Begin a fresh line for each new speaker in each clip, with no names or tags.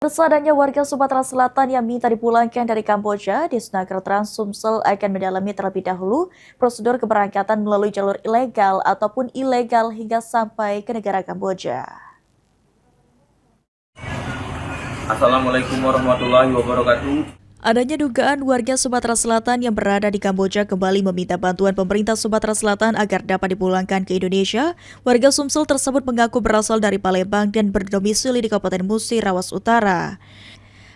Bersadanya warga Sumatera Selatan yang minta dipulangkan dari Kamboja, Disnaker Trans Sumsel akan mendalami terlebih dahulu prosedur keberangkatan melalui jalur ilegal ataupun ilegal hingga sampai ke negara Kamboja.
Assalamualaikum warahmatullahi wabarakatuh.
Adanya dugaan warga Sumatera Selatan yang berada di Kamboja kembali meminta bantuan pemerintah Sumatera Selatan agar dapat dipulangkan ke Indonesia. Warga Sumsel tersebut mengaku berasal dari Palembang dan berdomisili di Kabupaten Musi, Rawas Utara.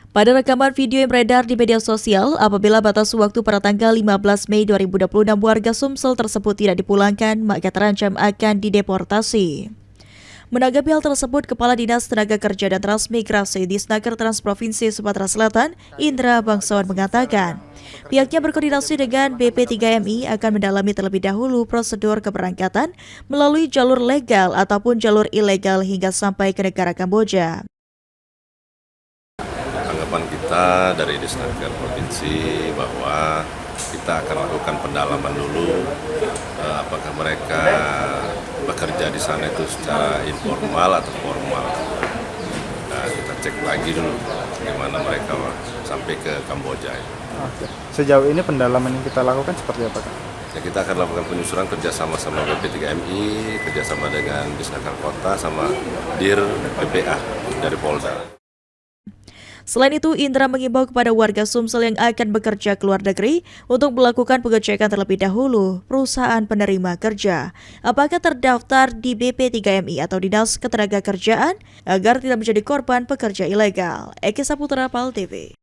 Pada rekaman video yang beredar di media sosial, apabila batas waktu pada tanggal 15 Mei 2026 warga Sumsel tersebut tidak dipulangkan, maka terancam akan dideportasi. Menanggapi hal tersebut, Kepala Dinas Tenaga Kerja dan Transmigrasi Disnaker Trans Provinsi Sumatera Selatan, Indra Bangsawan mengatakan, pihaknya berkoordinasi dengan BP3MI akan mendalami terlebih dahulu prosedur keberangkatan melalui jalur legal ataupun jalur ilegal hingga sampai ke negara Kamboja.
Tanggapan kita dari Disnaker Provinsi bahwa kita akan lakukan pendalaman dulu apakah mereka bekerja di sana itu secara informal atau formal. Nah, kita cek lagi dulu bagaimana mereka sampai ke Kamboja.
Oke. Sejauh ini pendalaman yang kita lakukan seperti apa, Kak?
Ya, kita akan lakukan penyusuran kerjasama sama BP3MI, kerjasama dengan Disnaker Kota, sama Dir PPA dari Polda.
Selain itu, Indra mengimbau kepada warga Sumsel yang akan bekerja ke luar negeri untuk melakukan pengecekan terlebih dahulu perusahaan penerima kerja. Apakah terdaftar di BP3MI atau Dinas Ketenagakerjaan agar tidak menjadi korban pekerja ilegal. Eki Saputra, PAL TV.